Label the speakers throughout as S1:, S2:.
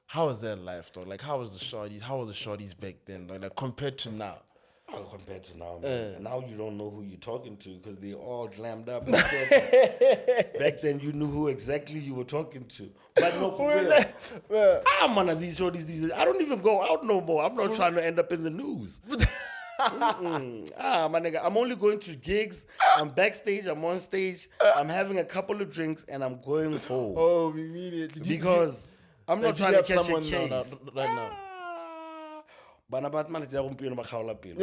S1: how was their life, though? Like, how was the shorties? How were the shorties back then, like compared to now?
S2: Oh, compared to now, man. And now you don't know who you're talking to because they all glammed up. And stuff. Back then, you knew who exactly you were talking to. But no, for real. I'm one of these shorties these days. I don't even go out no more. I'm not trying to end up in the news. My nigga, I'm only going to gigs. I'm backstage. I'm on stage. I'm having a couple of drinks, and I'm going home.
S1: Oh, immediately.
S2: Because I'm not trying to catch a case.
S1: Right now.
S2: Bana Batman is there ba khaola pelo.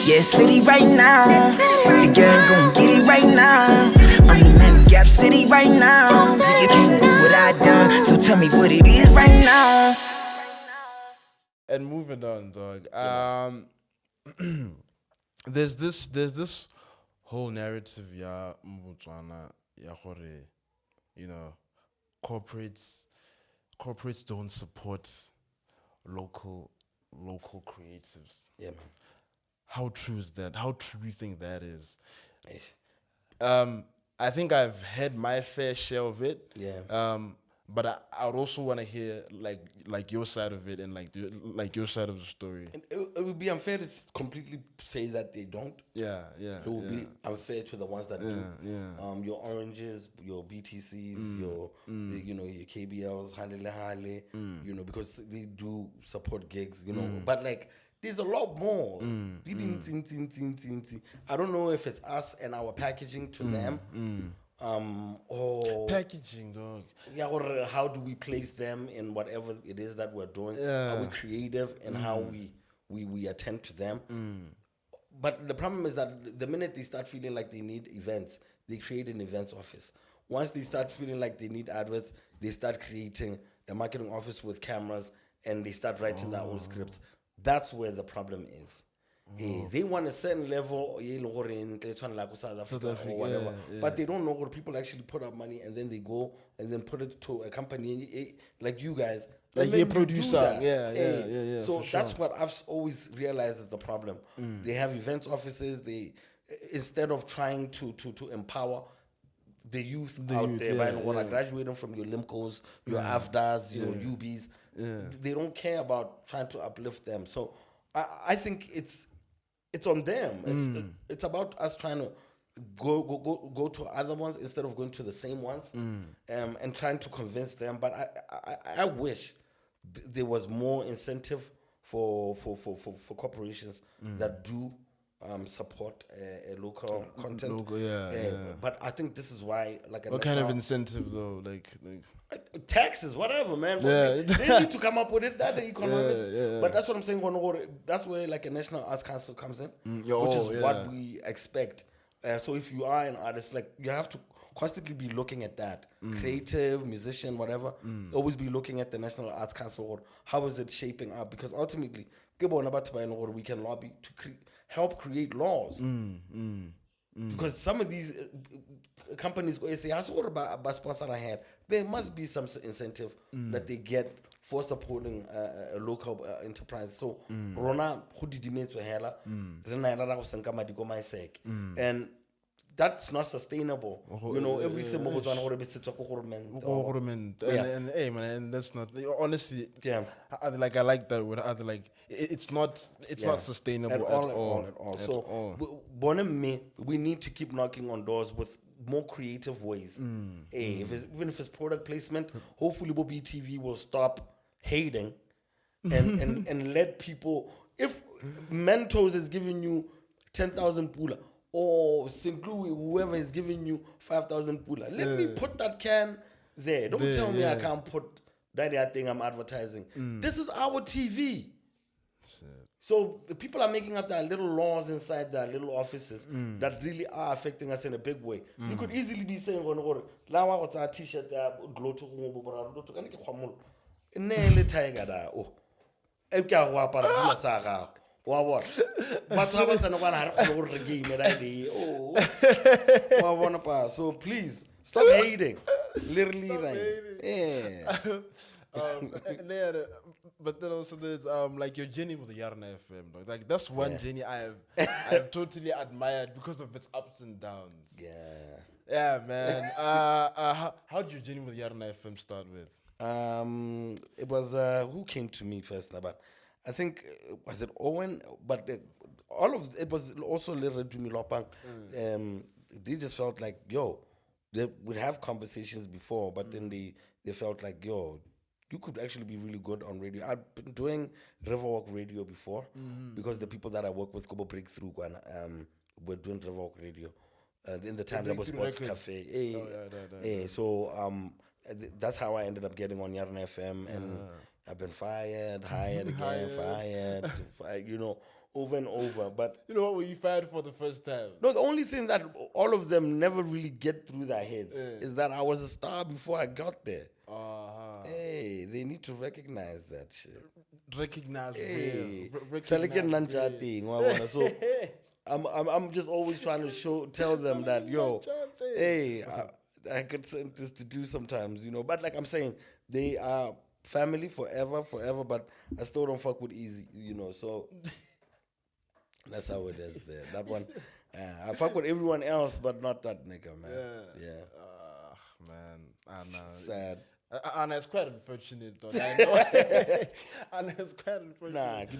S3: Yes, Liddy right now. The gang gon' get it right now. I'm the man of Gap City right now. So you can't do what I done. So tell me what it is right now.
S1: And moving on, dog. There's this whole narrative, yeah, Mbotswana, yeah, you know, corporates don't support local creatives.
S2: Yeah, man.
S1: How true is that? How true do you think that is?
S2: Eh.
S1: I think I've had my fair share of it.
S2: Yeah.
S1: But I would also want to hear like your side of it and like your side of the story.
S2: It would be unfair to completely say that they don't.
S1: Yeah.
S2: It would be unfair to the ones that do.
S1: Yeah.
S2: Your Oranges, your BTCs, your KBLs, Hale, because they do support gigs, But like, there's a lot more. I don't know if it's us and our packaging to them. Or
S1: Packaging, dog.
S2: Yeah, or how do we place them in whatever it is that we're doing?
S1: Yeah.
S2: Are we creative in how we attend to them? But the problem is that the minute they start feeling like they need events, they create an events office. Once they start feeling like they need adverts, they start creating a marketing office with cameras and they start writing their own scripts. That's where the problem is. They want a certain level in South Africa or whatever, but they don't know what people actually put up money and then they go and then put it to a company like you guys.
S1: Like a producer. Yeah.
S2: So that's what I've always realized is the problem. They have events offices. They instead of trying to empower the youth out there, graduating from your Limcos, your AFDAs, your UBs, they don't care about trying to uplift them. So I think it's on them. It's about us trying to go to other ones instead of going to the same ones, and trying to convince them. But I wish there was more incentive for corporations that do support local content. But I think this is why,
S1: what kind of incentive though? Like
S2: taxes, whatever, man. They need to come up with it. That the economists. But that's what I'm saying. That's where like a National Arts Council comes in, which is what we expect. So if you are an artist, like you have to constantly be looking at that. Creative, musician, whatever. Always be looking at the National Arts Council or how is it shaping up? Because ultimately, we can lobby to help create laws. Because some of these companies say, there must be some incentive that they get for supporting a local enterprise. So, Rona, and that's not sustainable. Everything goes on
S1: and hey man, and that's not honestly. Yeah, I like that word. It's not sustainable at all.
S2: So, we need to keep knocking on doors with more creative ways. Even if it's product placement, hopefully BTV will stop hating and let people. If Mentos is giving you 10,000 pula, or St. Louis, whoever is giving you 5,000 pula, let me put that can there. Don't tell me I can't put that thing I'm advertising. This is our TV. Shit. So the people are making up their little laws inside their little offices that really are affecting us in a big way. You could easily be saying, "Lawa what's our T-shirt there? Glow to so please stop hating. Literally,
S1: but then also there's like your journey with the Yarona FM, dog. Like that's one journey I've totally admired because of its ups and downs. Yeah, man. How did your journey with Yarona FM start with?
S2: It was who came to me first, but I think was it Owen, but all of it was also little to me Lopang. They just felt like they would have conversations before, but then they felt like you could actually be really good on radio. I've been doing Riverwalk radio before because the people that I work with, Kobo Breakthrough, were doing Riverwalk radio. In the time that was Sports Cafe. So that's how I ended up getting on Yarona FM, and I've been fired, hired again, fired, over and over. But
S1: you know what were you fired for the first time?
S2: No, the only thing that all of them never really get through their heads is that I was a star before I got there. Hey, they need to recognize that shit.
S1: Recognize
S2: So I'm just always trying to tell them that hey, I could send this to do sometimes, But like I'm saying, they are family forever, but I still don't fuck with Easy, So that's how it is there. That one, I fuck with everyone else, but not that nigga, man. Yeah.
S1: Man, I know.
S2: Sad.
S1: And it's quite unfortunate, though. I know. And it's quite unfortunate.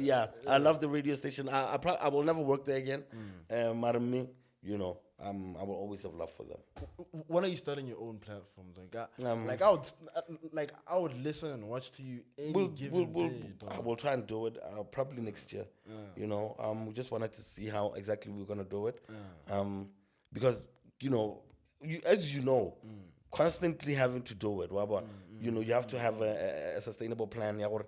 S2: Yeah, I love the radio station. I will never work there again. I will always have love for them.
S1: When are you starting your own platform? I would listen and watch to you any given day.
S2: I will try and do it probably next year. We just wanted to see how exactly we're gonna do it. Because as you know. Constantly having to do it. You have to have a sustainable plan. You're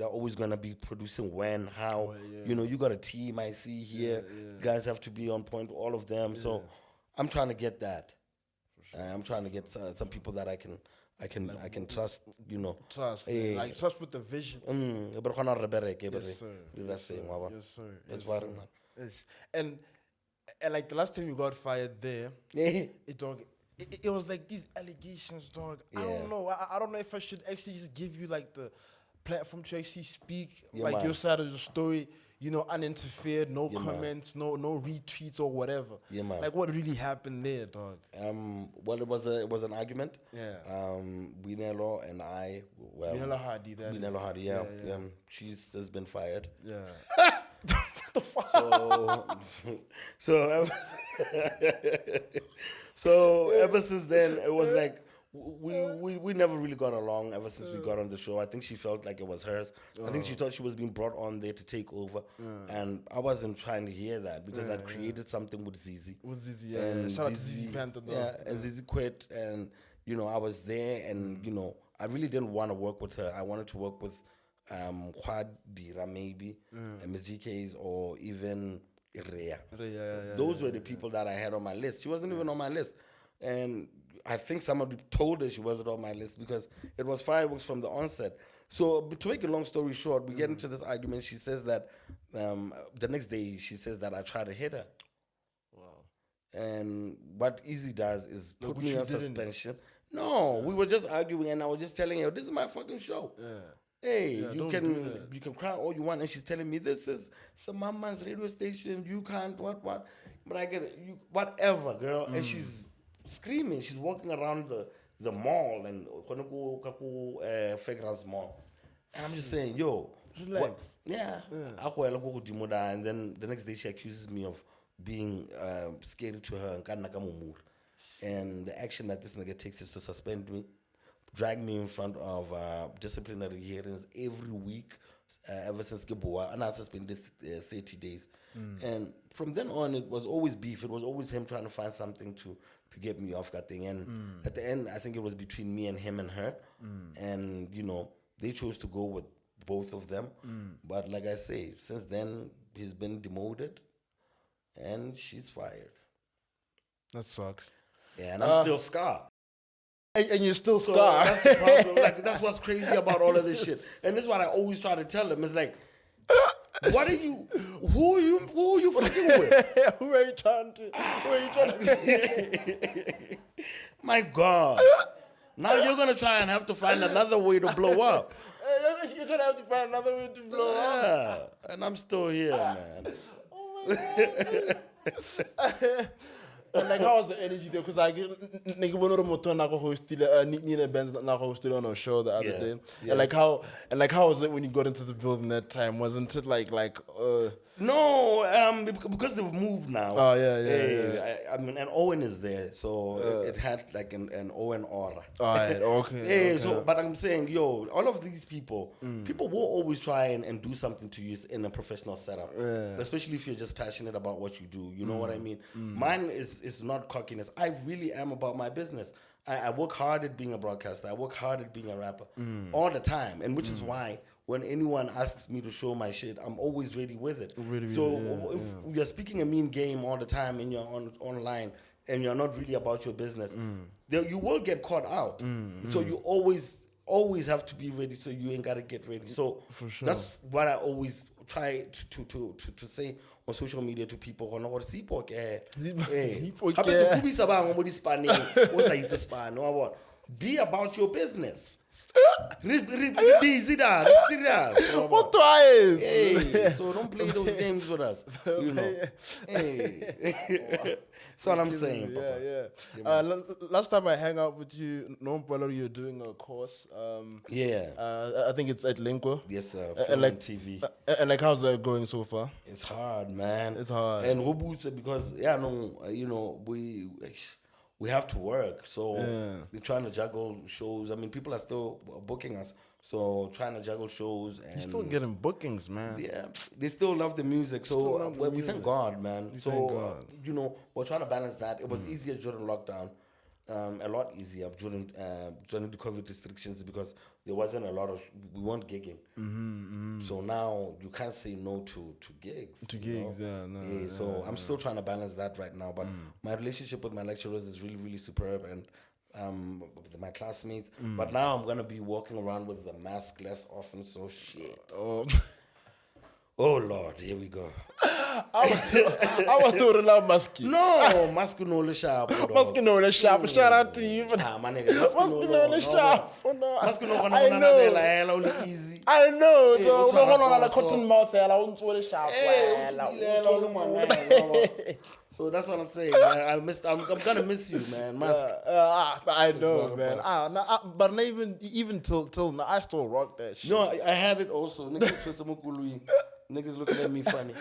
S2: always going to be producing when, how. You got a team I see here. Guys have to be on point, all of them. So I'm trying to get that. I'm trying to get some people that I can trust,
S1: Trust. Like trust with the vision.
S2: Yes, sir.
S1: Yes, sir.
S2: That's why.
S1: And like the last time you got fired there, it was like these allegations, dog.
S2: Yeah.
S1: I don't know. I don't know if I should actually just give you like the platform to actually speak your side of the story, uninterfered, no comments, no retweets or whatever.
S2: Yeah, man.
S1: Like what really happened there, dog?
S2: Well, it was an argument.
S1: Yeah.
S2: Binelo and I. Well, Binelo Hardy. Yeah. She has been fired.
S1: Yeah.
S2: What the fuck? So ever since then, it was like we never really got along ever since we got on the show. I think she felt like it was hers. I think she thought she was being brought on there to take over, and I wasn't trying to hear that because I'd created something with Zizi.
S1: And shout out to Zizi Panther.
S2: And Zizi quit, and I was there, and I really didn't want to work with her. I wanted to work with Khwadira maybe, Ms. GK's, or even Rhea. Those were the people that I had on my list. She wasn't even on my list. And I think somebody told her she wasn't on my list because it was fireworks from the onset. So to make a long story short, we get into this argument. She says that the next day, she says that I tried to hit her. Wow. And what Easy does is put me on suspension. No, we were just arguing and I was just telling her, this is my fucking show.
S1: Yeah.
S2: Hey, you can cry all you want, and she's telling me this is some mama's radio station. You can't what, but I get it. You whatever, girl. And she's screaming. She's walking around the mall and Fairgrounds Mall, and I'm just saying, what? Yeah. And then the next day she accuses me of being scary to her and the action that this nigga takes is to suspend me. Drag me in front of disciplinary hearings every week ever since Geboa, and I suspended 30 days. And from then on, it was always beef. It was always him trying to find something to get me off that thing. And at the end, I think it was between me and him and her. And, they chose to go with both of them. But like I say, since then, he's been demoted and she's fired.
S1: That sucks.
S2: Yeah, and I'm still scarred.
S1: And you're still scarred.
S2: That's the problem. Like, that's what's crazy about all of this shit. And this is what I always try to tell them. It's like, who are you fucking with?
S1: Who are you trying to?
S2: My God. Now you're going to try and have to find another way to blow up.
S1: You're going to have to find another way to blow up.
S2: And I'm still here, man.
S1: Oh, my God. And like, how was the energy there? Because like, nigga, when we motor na go host Nina Benz na go hosted on a show the other day. And like how was it when you got into the building that time? Wasn't it like
S2: No, because they've moved now.
S1: Oh yeah.
S2: I mean, and Owen is there, so it had like an Owen aura.
S1: Alright, okay.
S2: Yeah, so but I'm saying, yo, all of these people will always try and do something to you in a professional setup, especially if you're just passionate about what you do. You know what I mean? Mine is not cockiness. I really am about my business. I work hard at being a broadcaster. I work hard at being a rapper all the time, and which is why when anyone asks me to show my shit, I'm always ready with it. If you're speaking a mean game all the time and you're online and you're not really about your business, you will get caught out. So you always have to be ready, so you ain't gotta get ready. So
S1: for sure.
S2: That's what I always try to say on social media to people. Be about your business. Busy that, serious.
S1: What twice?
S2: Hey, so don't play those games with us. You know. Hey. That's what I'm saying.
S1: Yeah. Last time I hang out with you, you're doing a course. I think it's at Lingua.
S2: Yes, sir.
S1: And like
S2: TV.
S1: And like, how's that going so far?
S2: It's hard, man.
S1: It's hard.
S2: And because we have to work, so we're trying to juggle shows. I mean, people are still booking us, so trying to juggle shows. And
S1: you're still getting bookings, man.
S2: Yeah, they still love the music, so we thank God, man. We're trying to balance that. It was easier during lockdown, a lot easier during the COVID restrictions because there wasn't a lot of, we weren't gigging. So now you can't say no to gigs. So I'm still trying to balance that right now. But my relationship with my lecturers is really, really superb, and with my classmates. But now I'm gonna be walking around with the mask less often. So shit. Oh Lord, here we go.
S1: I was told to love Musky.
S2: No, Musky no le sharp.
S1: Musky no le sharp. Shout out to you.
S2: My nigga, Musky
S1: no le sharp.
S2: Musky no gonna easy.
S1: I know. No gonna cotton mouth. Le sharp.
S2: So that's what I'm saying. I'm gonna miss you, man. Musk.
S1: I know, man. But even till now, I still rock that shit.
S2: No, I had it also. Niggas looking at me funny.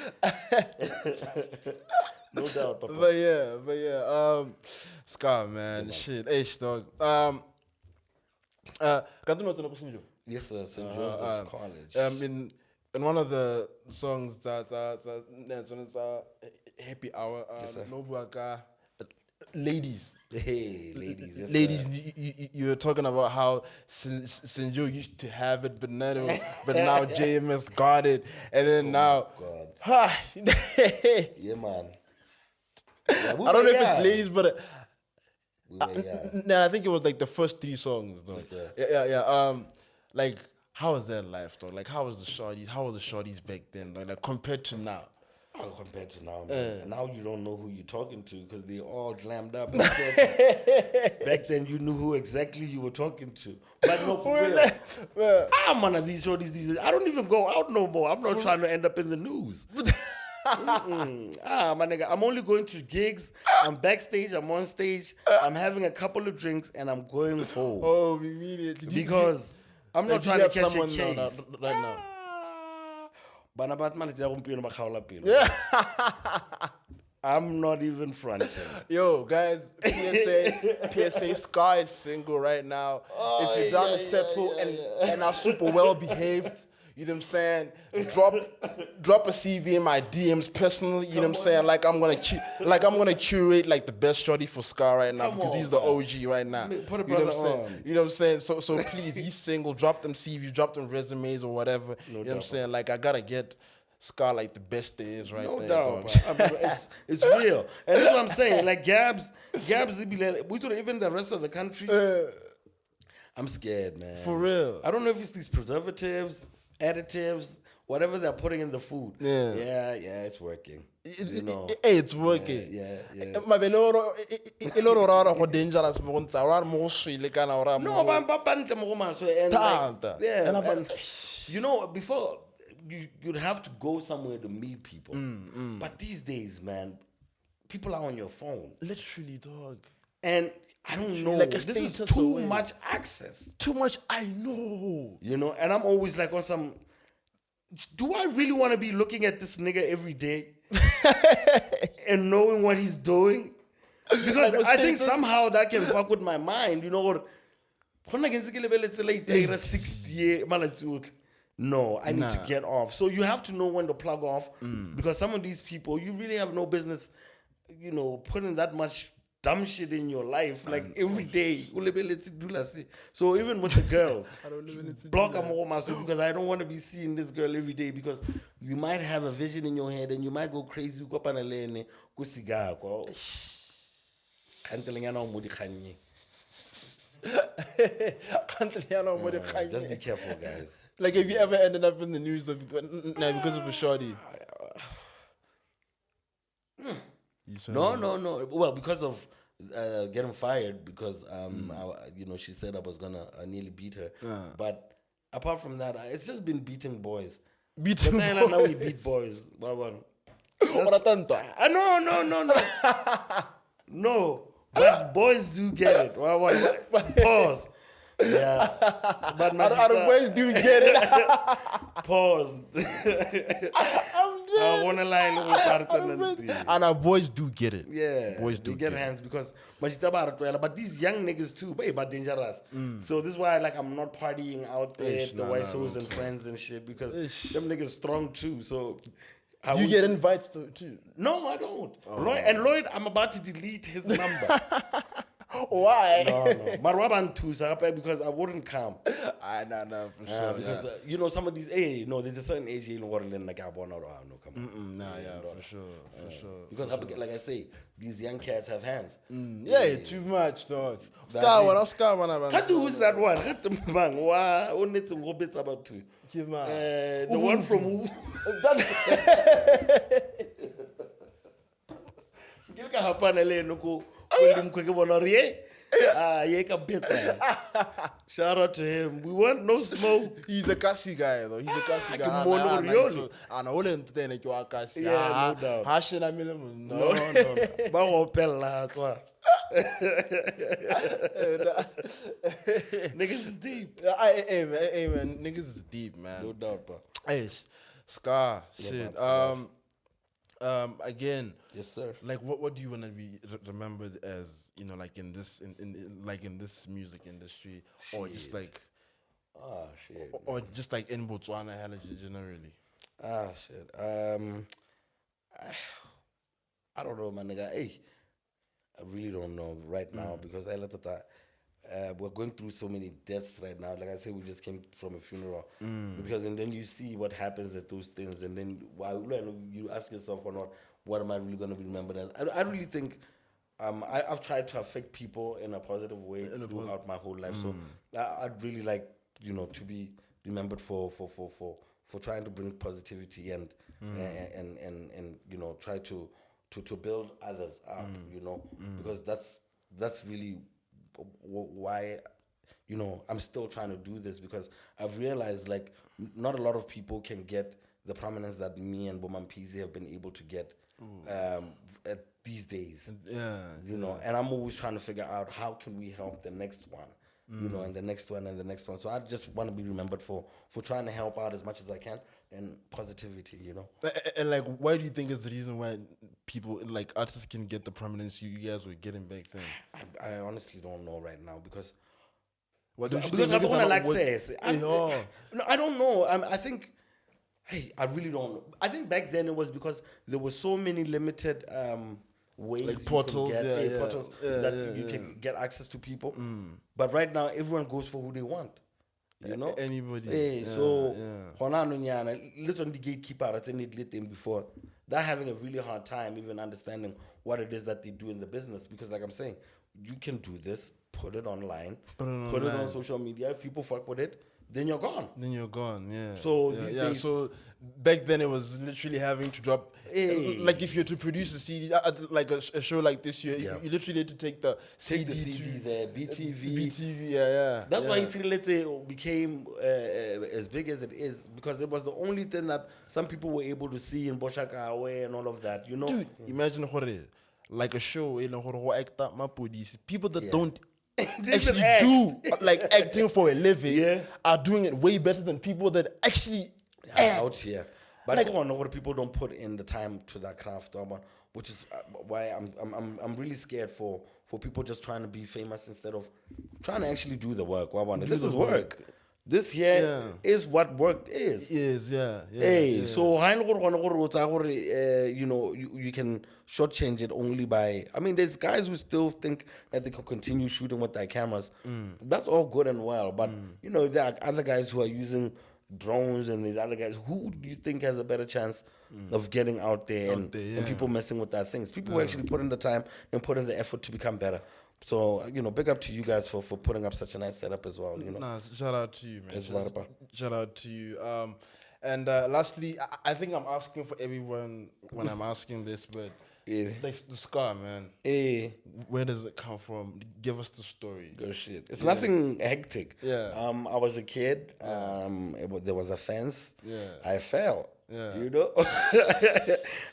S2: No doubt, papa.
S1: But yeah. Scar, man. Shit. H dog.
S2: Yes, sir. St. Joseph's College.
S1: In one of the songs that Happy Hour, ladies.
S2: Hey, ladies. Yes,
S1: ladies, you were talking about how St. Joe used to have it, but now JMS got it, and then now.
S2: God. Yeah, man.
S1: I don't know if it's ladies, but I think it was like the first 3 songs. Though.
S2: Yes,
S1: Yeah. Like, how was that life though? Like, how was the shorties back then? Like compared to now.
S2: Compared to now, man. Now you don't know who you're talking to because they all glammed up. Back then you knew who exactly you were talking to. But no, for real. I'm one of these shorties these days. I don't even go out no more. I'm not trying to end up in the news. My nigga, I'm only going to gigs. I'm backstage. I'm on stage. I'm having a couple of drinks and I'm going home.
S1: Oh, immediately.
S2: Because I'm not trying to catch a case.
S1: Right now.
S2: I'm not even fronting.
S1: Yo, guys, PSA, Sky is single right now. If you're down to settle and are super well behaved, you know what I'm saying? Drop a CV in my DMs personally. You know what I'm saying? Like I'm gonna curate like the best shorty for Scar right now because he's the OG right now.
S2: Put a
S1: you know
S2: brother
S1: what I'm saying?
S2: on.
S1: You know what I'm saying? So please, he's single. Drop them CVs, drop them resumes or whatever. You know what I'm saying? Like I gotta get Scar like the best there is right there.
S2: No doubt, I mean, it's real, and that's what I'm saying. Like Gabs, we told even the rest of the country. I'm scared, man.
S1: For real.
S2: I don't know if it's these preservatives, additives, whatever they're putting in the food. Yeah, it's working.
S1: It's working.
S2: Yeah. No, before you'd have to go somewhere to meet people. But these days, man, people are on your phone.
S1: Literally, dog.
S2: And I don't know.
S1: Like a
S2: this is
S1: status
S2: too
S1: away.
S2: much access.
S1: Too much, I know.
S2: You know, and I'm always like on some, do I really want to be looking at this nigga every day and knowing what he's doing? Because I think somehow that can fuck with my mind, you know, or no, I need to get off. So you have to know when to plug off because some of these people, you really have no business, you know, putting that much dumb shit in your life like every day. So even with the girls, block them all myself because I don't want to be seeing this girl every day because you might have a vision in your head and you might go crazy. Just be careful, guys.
S1: Like, have you ever ended up in the news because of a shorty?
S2: No. Well, because of getting fired, because you know, she said I was gonna nearly beat her. But apart from that, it's just been beating boys.
S1: Beating boys.
S2: Now we beat boys.
S1: No.
S2: No, but boys do get it. Pause. Yeah, but
S1: Our boys do get it.
S2: Pause. I want to line
S1: and our boys do get it.
S2: Yeah,
S1: boys do
S2: get hands because but these young niggas too, but dangerous. So this is why I'm not partying out there at the white souls and friends and shit because them niggas strong too. So
S1: you get invites too?
S2: No, I don't. Lloyd, I'm about to delete his number.
S1: Why?
S2: No. Marwaban too, because I wouldn't come.
S1: No, for sure.
S2: Because you know some of these, there's a certain age in Waterland like I want no, come on.
S1: For sure.
S2: Because like I say, these young cats have hands.
S1: Too much, dog. Scar one.
S2: Who's that one? The one from who? Shout out to him. We want no smoke.
S1: He's a Kasi guy, though. He's a Kasi guy.
S2: No doubt. Niggas is deep.
S1: Hey, man. Niggas is deep, man.
S2: No doubt, bro.
S1: Hey, Scar, shit. Again,
S2: yes, sir.
S1: Like, what do you want to be remembered as? You know, like in this music industry, or just like,
S2: shit,
S1: or just like in Botswana, generally.
S2: Shit. I don't know, my nigga. Hey, I really don't know right now because we're going through so many deaths right now. Like I said, we just came from a funeral. Because and then you see what happens at those things, and then you ask yourself, what am I really going to be remembered as? I really think I've tried to affect people in a positive way throughout my whole life. So I'd really like, to be remembered for trying to bring positivity and try to build others up, because that's really why I'm still trying to do this, because I've realized like not a lot of people can get the prominence that me and Boman Pizzi have been able to get at these days. And I'm always trying to figure out how can we help the next one, and the next one and the next one. So I just want to be remembered for trying to help out as much as I can and positivity,
S1: And like, why do you think is the reason why people, like artists, can get the prominence you guys were getting back then?
S2: I honestly don't know right now because
S1: what do you
S2: because
S1: think?
S2: I don't like says. No, I don't know. I think. Hey, I really don't know. I think back then it was because there were so many limited ways,
S1: like portals,
S2: portals that you can get access to people. But right now, everyone goes for who they want.
S1: Anybody.
S2: Hey, so little on the gatekeeper at any thing before. They're having a really hard time even understanding what it is that they do in the business, because like I'm saying, you can do this, put it online, put it on social media. If people fuck with it, then you're gone.
S1: Yeah.
S2: So these days,
S1: so back then it was literally having to drop. Like if you're to produce a CD, like a show like this, you literally had to take the CD
S2: there, BTV.
S1: Yeah.
S2: That's why it's let's say became as big as it is, because it was the only thing that some people were able to see in Boshaka Away and all of that.
S1: Dude, imagine like a show, you know, who act up my police. People that don't
S2: They
S1: actually
S2: act.
S1: do like acting for a living
S2: Yeah.
S1: are doing it way better than people that actually act.
S2: out here. But
S1: Like-
S2: I don't know what people don't put in the time to that craft, which is why I'm really scared for people just trying to be famous instead of trying to actually do the work. This is work. This here is what work is.
S1: Yeah.
S2: So you know, you can shortchange it only by. I mean, there's guys who still think that they can continue shooting with their cameras. That's all good and well, but you know, there are other guys who are using drones, and there's other guys. Who do you think has a better chance of getting out there and people messing with that things? People who actually put in the time and put in the effort to become better. So, you know, big up to you guys for putting up such a nice setup as well, you know.
S1: Nah, shout out to you, man.
S2: It's right about.
S1: Shout out to you. And lastly, I think I'm asking for everyone when I'm asking this, but the scar, man. Where does it come from? Give us the story.
S2: Good shit. It's nothing hectic.
S1: Yeah.
S2: I was a kid. There was a fence.
S1: Yeah.
S2: I fell.
S1: Yeah.
S2: You know?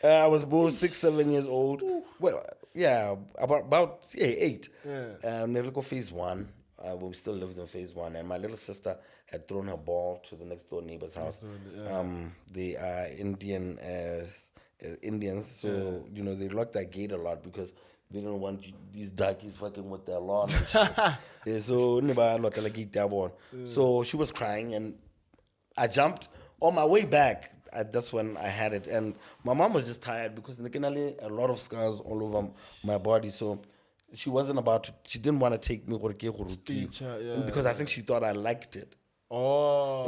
S2: I was about 6-7 years old. Well, yeah, about 8.
S1: Yeah.
S2: Never phase 1. We still lived in phase 1, and my little sister had thrown her ball to the next door neighbor's house. They are Indians, so you know they locked that gate a lot because they don't want these darkies fucking with their lawn and shit. So she was crying, and I jumped on my way back. That's when I had it, and my mom was just tired because a lot of scars all over my body. So she didn't want to take me because I think she thought I liked it.
S1: Oh.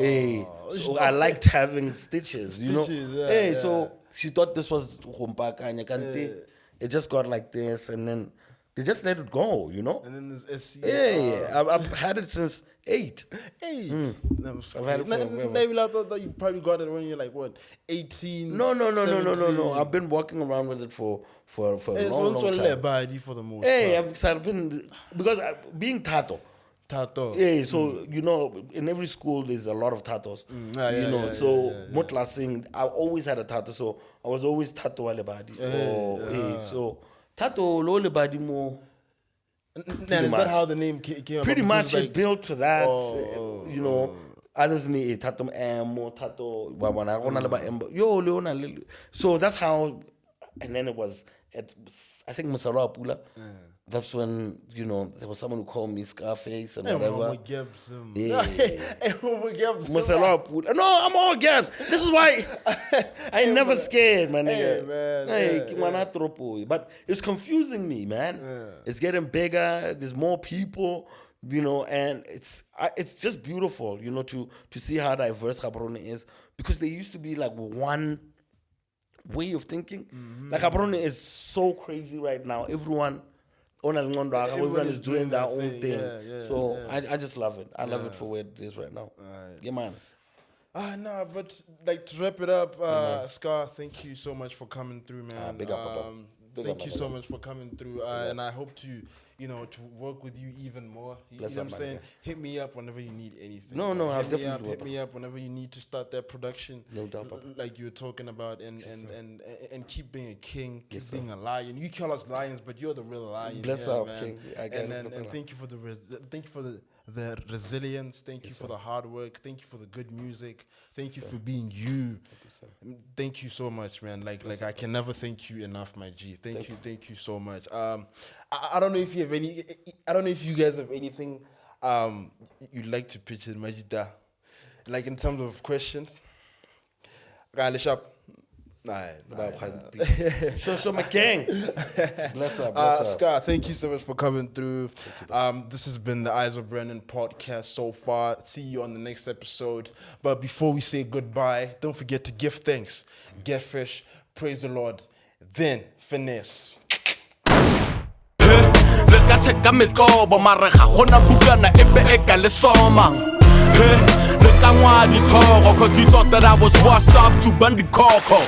S2: So I liked having stitches, you know. So she thought this was it just got like this, and then they just let it go, you know.
S1: And then there's SC.
S2: I've had it since 8.
S1: I've had it maybe I thought that you probably got it when you're like what, 18?
S2: No. I've been walking around with it for a long time.
S1: For the most part.
S2: I've been because being tato. So you know, in every school there's a lot of tattoos. Mutla sing. I always had a tattoo, so I was always tattoo alebadi. So tattoo alebadi more.
S1: Is that how the name came about?
S2: Pretty much it built to that. You know, others need a tattoo more tattoo. So that's how, and then it was at I think Musara Pula. That's when, you know, there was someone who called me Scarface and whatever. No, I'm all gaps. This is why I ain't never scared, man. But it's confusing me, man. It's getting bigger. There's more people, you know, and it's just beautiful, you know, to see how diverse Gaborone is, because there used to be like one way of thinking. Like Gaborone is so crazy right now. Everyone is doing their own thing. I just love it. I love it for where it is right now. Yeah, man.
S1: But like to wrap it up, Scar, thank you so much for coming through, man.
S2: Big up, Papa.
S1: Thank you so much for coming through, and I hope to work with you even more. You know what I'm saying? Hit me up whenever you need anything.
S2: No, I'll definitely
S1: hit me up whenever you need to start that production.
S2: No doubt, Papa.
S1: Like you were talking about, and keep being a king, keep being a lion. You call us lions, but you're the real lion.
S2: Bless our king.
S1: And thank you for the resilience. Thank you for the hard work. Thank you for the good music. Thank you for being you. Thank you so much, man. Like I can never thank you enough, my G. Thank you so much. I don't know if you have any. I don't know if you guys have anything you'd like to pitch in Majida, like in terms of questions.
S2: So my king. Bless up.
S1: Scar, thank you so much for coming through. This has been the Eyes of Brandon podcast so far. See you on the next episode. But before we say goodbye, don't forget to give thanks, get fresh, praise the Lord, then finesse. Cause you thought that I was washed up to Bundy Coco.